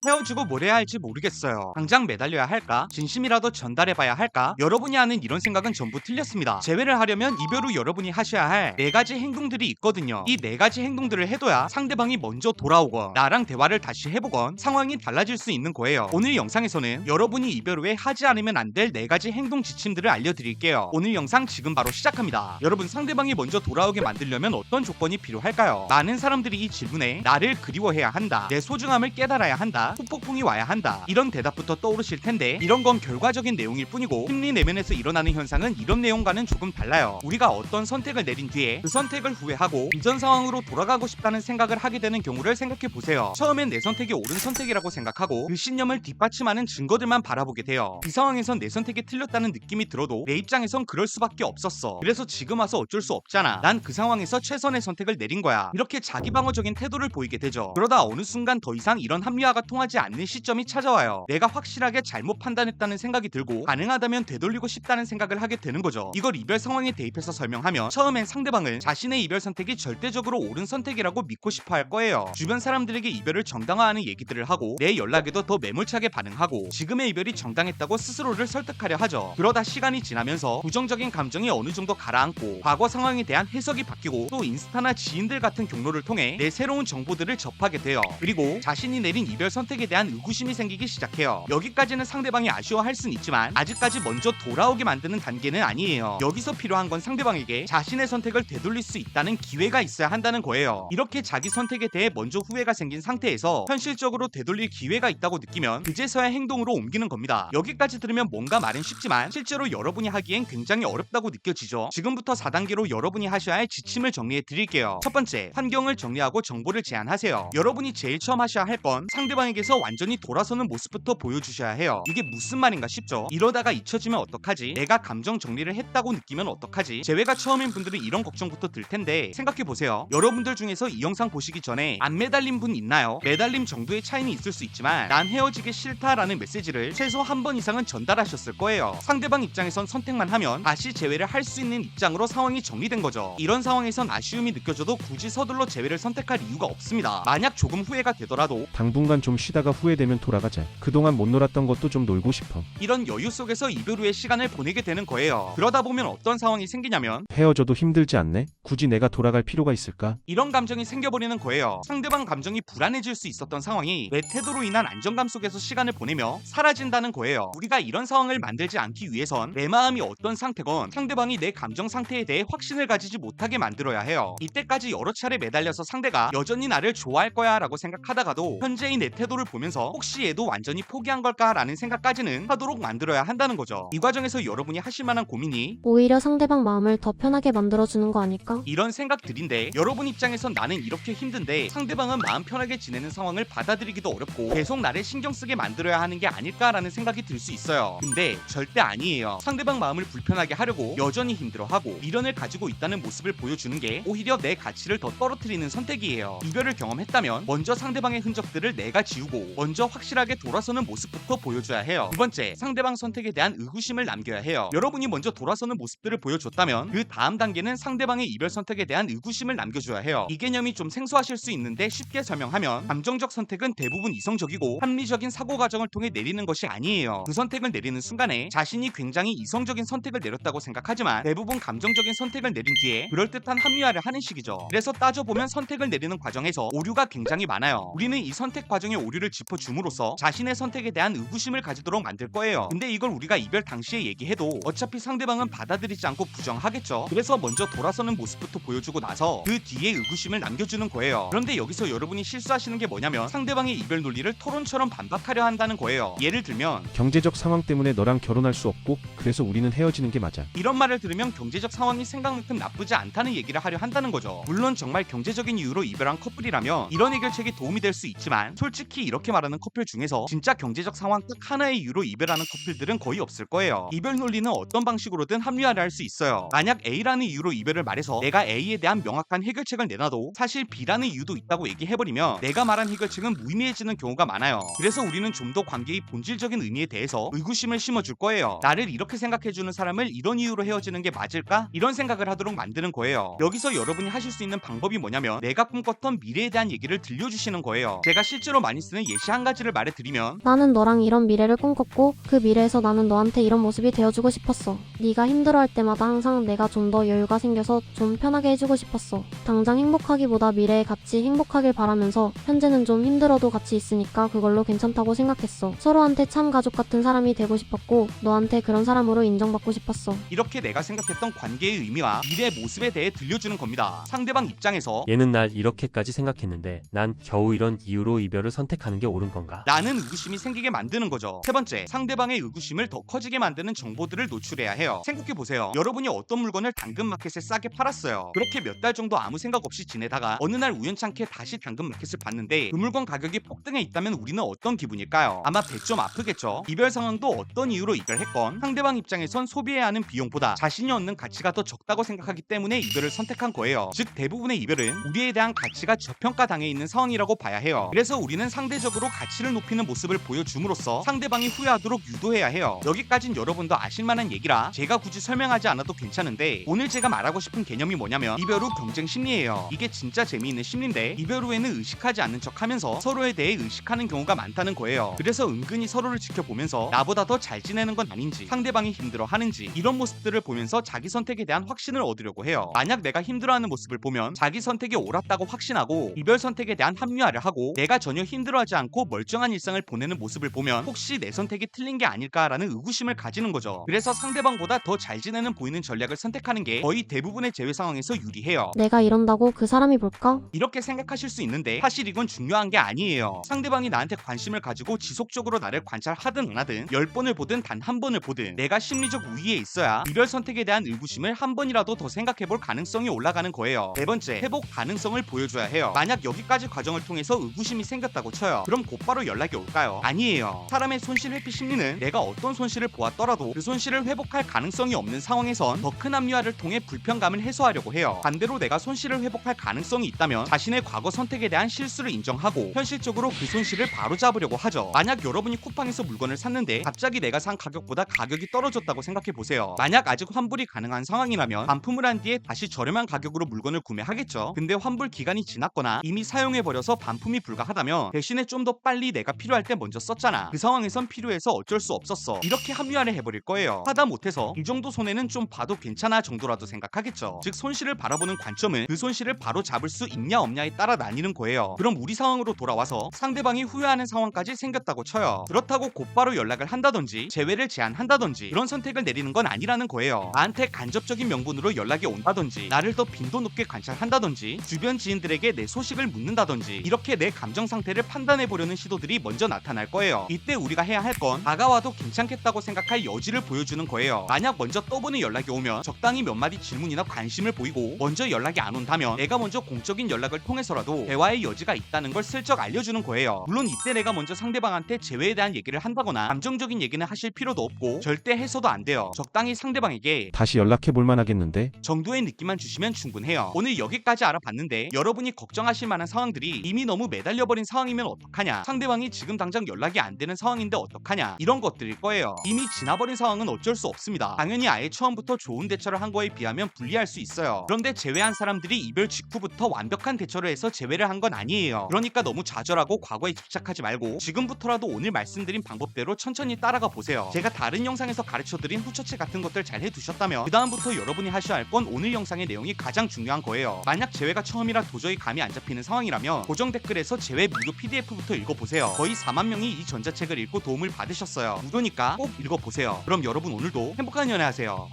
헤어지고 뭘 해야 할지 모르겠어요. 당장 매달려야 할까? 진심이라도 전달해봐야 할까? 여러분이 하는 이런 생각은 전부 틀렸습니다. 재회를 하려면 이별 후 여러분이 하셔야 할 4가지 행동들이 있거든요. 이 4가지 행동들을 해둬야 상대방이 먼저 돌아오건 나랑 대화를 다시 해보건 상황이 달라질 수 있는 거예요. 오늘 영상에서는 여러분이 이별 후에 하지 않으면 안 될 4가지 행동 지침들을 알려드릴게요. 오늘 영상 지금 바로 시작합니다. 여러분, 상대방이 먼저 돌아오게 만들려면 어떤 조건이 필요할까요? 많은 사람들이 이 질문에 나를 그리워해야 한다, 내 소중함을 깨달아야 한다, 후폭풍이 와야 한다, 이런 대답부터 떠오르실 텐데 이런 건 결과적인 내용일 뿐이고 심리 내면에서 일어나는 현상은 이런 내용과는 조금 달라요. 우리가 어떤 선택을 내린 뒤에 그 선택을 후회하고 이전 상황으로 돌아가고 싶다는 생각을 하게 되는 경우를 생각해 보세요. 처음엔 내 선택이 옳은 선택이라고 생각하고 그 신념을 뒷받침하는 증거들만 바라보게 돼요. 이 상황에선 내 선택이 틀렸다는 느낌이 들어도 내 입장에선 그럴 수밖에 없었어, 그래서 지금 와서 어쩔 수 없잖아, 난 그 상황에서 최선의 선택을 내린 거야, 이렇게 자기 방어적인 태도를 보이게 되죠. 그러다 어느 순간 더 이상 이런 합리화가 통하지 않는 시점이 찾아와요. 내가 확실하게 잘못 판단했다는 생각이 들고 가능하다면 되돌리고 싶다는 생각을 하게 되는 거죠. 이걸 이별 상황에 대입해서 설명하면 처음엔 상대방을 자신의 이별 선택이 절대적으로 옳은 선택이라고 믿고 싶어 할 거예요. 주변 사람들에게 이별을 정당화하는 얘기들을 하고 내 연락에도 더 매몰차게 반응하고 지금의 이별이 정당했다고 스스로를 설득하려 하죠. 그러다 시간이 지나면서 부정적인 감정이 어느 정도 가라앉고 과거 상황에 대한 해석이 바뀌고 또 인스타나 지인들 같은 경로를 통해 내 새로운 정보들을 접하게 돼요. 그리고 자신이 내린 이별 선택에 대한 의구심이 생기기 시작해요. 여기까지는 상대방이 아쉬워할 순 있지만 아직까지 먼저 돌아오게 만드는 단계는 아니에요. 여기서 필요한 건 상대방에게 자신의 선택을 되돌릴 수 있다는 기회가 있어야 한다는 거예요. 이렇게 자기 선택에 대해 먼저 후회가 생긴 상태에서 현실적으로 되돌릴 기회가 있다고 느끼면 그제서야 행동으로 옮기는 겁니다. 여기까지 들으면 뭔가 말은 쉽지만 실제로 여러분이 하기엔 굉장히 어렵다고 느껴지죠. 지금부터 4단계로 여러분이 하셔야 할 지침을 정리해 드릴게요. 첫 번째, 환경을 정리하고 정보를 제한하세요. 여러분이 제일 처음 하셔야 할 건 상대방에게서 완전히 돌아서는 모습부터 보여주셔야 해요. 이게 무슨 말인가 싶죠? 이러다가 잊혀지면 어떡하지? 내가 감정 정리를 했다고 느끼면 어떡하지? 재회가 처음인 분들은 이런 걱정부터 들 텐데 생각해보세요. 여러분들 중에서 이 영상 보시기 전에 안 매달린 분 있나요? 매달림 정도의 차이는 있을 수 있지만 난 헤어지기 싫다라는 메시지를 최소 한 번 이상은 전달하셨을 거예요. 상대방 입장에선 선택만 하면 다시 재회를 할 수 있는 입장으로 상황이 정리된 거죠. 이런 상황에선 아쉬움이 느껴져도 굳이 서둘러 재회를 선택할 이유가 없습니다. 만약 조금 후회가 되더라도 당분간 좀 쉬다가 후회되면 돌아가자. 그동안 못 놀았던 것도 좀 놀고 싶어. 이런 여유 속에서 이별 후에 시간을 보내게 되는 거예요. 그러다 보면 어떤 상황이 생기냐면 헤어져도 힘들지 않네? 굳이 내가 돌아갈 필요가 있을까? 이런 감정이 생겨버리는 거예요. 상대방 감정이 불안해질 수 있었던 상황이 내 태도로 인한 안정감 속에서 시간을 보내며 사라진다는 거예요. 우리가 이런 상황을 만들지 않기 위해선 내 마음이 어떤 상태건 상대방이 내 감정 상태에 대해 확신을 가지지 못하게 만들어야 해요. 이때까지 여러 차례 매달려서 상대가 여전히 나를 좋아할 거야 라고 생각하다가도 현재의 내 태도를 보면서 혹시 얘도 완전히 포기한 걸까 라는 생각까지는 하도록 만들어야 한다는 거죠. 이 과정에서 여러분이 하실 만한 고민이 오히려 상대방 마음을 더 편하게 만들어주는 거 아닐까? 이런 생각들인데, 여러분 입장에선 나는 이렇게 힘든데 상대방은 마음 편하게 지내는 상황을 받아들이기도 어렵고 계속 나를 신경 쓰게 만들어야 하는 게 아닐까라는 생각이 들 수 있어요. 근데 절대 아니에요. 상대방 마음을 불편하게 하려고 여전히 힘들어하고 미련을 가지고 있다는 모습을 보여주는 게 오히려 내 가치를 더 떨어뜨리는 선택이에요. 이별을 경험했다면 먼저 상대방의 흔적들을 내가 지우고 먼저 확실하게 돌아서는 모습부터 보여줘야 해요. 두 번째, 상대방 선택에 대한 의구심을 남겨야 해요. 여러분이 먼저 돌아서는 모습들을 보여줬다면 그 다음 단계는 상대방의 이별 선택에 대한 의구심을 남겨줘야 해요. 이 개념이 좀 생소하실 수 있는데 쉽게 설명하면 감정적 선택은 대부분 이성적이고 합리적인 사고 과정을 통해 내리는 것이 아니에요. 그 선택을 내리는 순간에 자신이 굉장히 이성적인 선택을 내렸다고 생각하지만 대부분 감정적인 선택을 내린 뒤에 그럴듯한 합리화를 하는 식이죠. 그래서 따져보면 선택을 내리는 과정에서 오류가 굉장히 많아요. 우리는 이 선택 과정의 오류를 짚어줌으로써 자신의 선택에 대한 의구심을 가지도록 만들 거예요. 근데 이걸 우리가 이별 당시에 얘기해도 어차피 상대방은 받아들이지 않고 부정하겠죠. 그래서 먼저 돌아서는 모습부터 보여주고 나서 그 뒤에 의구심을 남겨주는 거예요. 그런데 여기서 여러분이 실수하시는 게 뭐냐면 상대방의 이별 논리를 토론처럼 반박하려 한다는 거예요. 예를 들면 경제적 상황 때문에 너랑 결혼할 수 없고 그래서 우리는 헤어지는 게 맞아. 이런 말을 들으면 경제적 상황이 생각만큼 나쁘지 않다는 얘기를 하려 한다는 거죠. 물론 정말 경제적인 이유로 이별한 커플이라면 이런 해결책이 도움이 될 수 있지만 솔직히 이렇게 말하는 커플 중에서 진짜 경제적 상황 딱 하나의 이유로 이별하는 커플들은 거의 없을 거예요. 이별 논리는 어떤 방식으로든 합리화를 할 수 있어요. 만약 A라는 이유로 이별을 말해서 내가 A에 대한 명확한 해결책을 내놔도 사실 B라는 이유도 있다고 얘기해버리면 내가 말한 해결책은 무의미해지는 경우가 많아요. 그래서 우리는 좀 더 관계의 본질적인 의미에 대해서 의구심을 심어줄 거예요. 나를 이렇게 생각해주는 사람을 이런 이유로 헤어지는 게 맞을까? 이런 생각을 하도록 만드는 거예요. 여기서 여러분이 하실 수 있는 방법이 뭐냐면 내가 꿈꿨던 미래에 대한 얘기를 들려주시는 거예요. 제가 실제로 많이 쓰는 예시 한 가지를 말해드리면 나는 너랑 이런 미래를 꿈꿨고 그 미래에서 나는 너한테 이런 모습이 되어주고 싶었어. 네가 힘들어할 때마다 항상 내가 좀 더 여유가 생겨서 좀 편하게 해주고 싶었어. 당장 행복하기보다 미래에 같이 행복하길 바라면서 현재는 좀 힘들어도 같이 있으니까 그걸로 괜찮다고 생각했어. 서로한테 참 가족 같은 사람이 되고 싶었고 너한테 그런 사람으로 인정받고 싶었어. 이렇게 내가 생각했던 관계의 의미와 미래 모습에 대해 들려주는 겁니다. 상대방 입장에서 얘는 날 이렇게까지 생각했는데 난 겨우 이런 이유로 이별을 선택하는 게 옳은 건가? 라는 의구심이 생기게 만드는 거죠. 세 번째, 상대방의 의구심을 더 커지게 만드는 정보들을 노출해야 해요. 생각해보세요. 여러분이 어떤 물건을 당근마켓에 싸게 팔았어요. 그렇게 몇 달 정도 아무 생각 없이 지내다가 어느 날 우연찮게 다시 당근마켓을 봤는데 그 물건 가격이 폭등해 있다면 우리는 어떤 기분일까요? 아마 배 좀 아프겠죠? 이별 상황도 어떤 이유로 이별했건 상대방 입장에선 소비해야 하는 비용보다 자신이 얻는 가치가 더 적다고 생각하기 때문에 이별을 선택한 거예요. 즉 대부분의 이별은 우리에 대한 가치가 저평가당해 있는 상황이라고 봐야 해요. 그래서 우리는 상대적으로 가치를 높이는 모습을 보여줌으로써 상대방이 후회하도록 유도해야 해요. 여기까진 여러분도 아실만한 얘기라 제가 굳이 설명하지 않아도 괜찮은데 오늘 제가 말하고 싶은 개념이 뭐냐면 이별 후 경쟁 심리예요. 이게 진짜 재미있는 심리인데 이별 후에는 의식하지 않는 척하면서 서로에 대해 의식하는 경우가 많다는 거예요. 그래서 은근히 서로를 지켜보면서 나보다 더 잘 지내는 건 아닌지 상대방이 힘들어하는지 이런 모습들을 보면서 자기 선택에 대한 확신을 얻으려고 해요. 만약 내가 힘들어하는 모습을 보면 자기 선택이 옳았다고 확신하고 이별 선택에 대한 합리화를 하고 내가 전혀 힘들어하지 않고 멀쩡한 일상을 보내는 모습을 보면 혹시 내 선택이 틀린 게 아닐까라는 의구심을 가지는 거죠. 그래서 상대방보다 더 잘 지내는 보이는 전략을 선택하는 게 거의 대부분의 재회 상황에서 유리해요. 내가 이런다고 그 사람이 볼까? 이렇게 생각하실 수 있는데 사실 이건 중요한 게 아니에요. 상대방이 나한테 관심을 가지고 지속적으로 나를 관찰하든 안 하든 10번을 보든 단 한 번을 보든 내가 심리적 우위에 있어야 이별 선택에 대한 의구심을 한 번이라도 더 생각해볼 가능성이 올라가는 거예요. 네 번째, 회복 가능성을 보여줘야 해요. 만약 여기까지 과정을 통해서 의구심이 생겼다고 쳐요. 그럼 곧바로 연락이 올까요? 아니에요. 사람의 손실 회피 심리는 내가 어떤 손실을 보았더라도 그 손실을 회복할 가능성이 없는 상황에선 더 큰 합리화를 통해 불편감을 해소하려고 해요. 반대로 내가 손실을 회복할 가능성이 있다면 자신의 과거 선택에 대한 실수를 인정하고 현실적으로 그 손실을 바로잡으려고 하죠. 만약 여러분이 쿠팡에서 물건을 샀는데 갑자기 내가 산 가격보다 가격이 떨어졌다고 생각해보세요. 만약 아직 환불이 가능한 상황이라면 반품을 한 뒤에 다시 저렴한 가격으로 물건을 구매하겠죠. 근데 환불 기간이 지났거나 이미 사용해버려서 반품이 불가하다면 대신에 좀 더 빨리 내가 필요할 때 먼저 썼잖아. 그 상황에선 필요해서 어쩔 수 없었어. 이렇게 합리화를 해버릴 거예요. 하다 못해서 이 정도 손해는 좀 봐도 괜찮아 정도라도 생각하겠죠. 즉 손실을 바라보는 관점은 그 손실을 바로 잡을 수 있냐 없냐에 따라 나뉘는 거예요. 그럼 우리 상황으로 돌아와서 상대방이 후회하는 상황까지 생겼다고 쳐요. 그렇다고 곧바로 연락을 한다든지 재회를 제안한다든지 그런 선택을 내리는 건 아니라는 거예요. 나한테 간접적인 명분으로 연락이 온다든지 나를 더 빈도 높게 관찰한다든지 주변 지인들에게 내 소식을 묻는다든지 이렇게 내 감정 상태를 판단해보려는 시도들이 먼저 나타날 거예요. 이때 우리가 해야 할 건 다가와도 괜찮겠다고 생각할 여지를 보여주는 거예요. 만약 먼저 떠보는 연락이 오면 적당히 몇 마디 질문이나 관심을 보이고 먼저 연락이 안 온다면 내가 먼저 공적인 연락을 통해서라도 대화의 여지가 있다는 걸 슬쩍 알려주는 거예요. 물론 이때 내가 먼저 상대방한테 재회에 대한 얘기를 한다거나 감정적인 얘기는 하실 필요도 없고 절대 해서도 안 돼요. 적당히 상대방에게 다시 연락해 볼 만하겠는데? 정도의 느낌만 주시면 충분해요. 오늘 여기까지 알아봤는데 여러분이 걱정하실 만한 상황들이 이미 너무 매달려버린 상황이면 어떡하냐, 상대방이 지금 당장 연락이 안 되는 상황인데 어떡하냐, 이런 것들일 거예요. 이미 지나버린 상황은 어쩔 수 없습니다. 당연히 아예 처음부터 좋은 대처를 한 거에 비하면 불리할 수 있어요. 그런데 제외한 사람들이 이별 직후부터 완벽한 대처를 해서 제외를 한 건 아니에요. 그러니까 너무 좌절하고 과거에 집착하지 말고 지금부터라도 오늘 말씀드린 방법대로 천천히 따라가 보세요. 제가 다른 영상에서 가르쳐드린 후처치 같은 것들 잘 해두셨다면 그 다음부터 여러분이 하셔야 할 건 오늘 영상의 내용이 가장 중요한 거예요. 만약 제외가 처음이라 도저히 감이 안 잡히는 상황이라면 고정 댓글에서 제외 무료 PDF부터 읽어보세요. 거의 4만 명이 이 전자책을 읽고 도움을 받으셨어요. 무료니까 꼭 읽어보세요. 그럼 여러분 오늘도 행복한 연애하세요.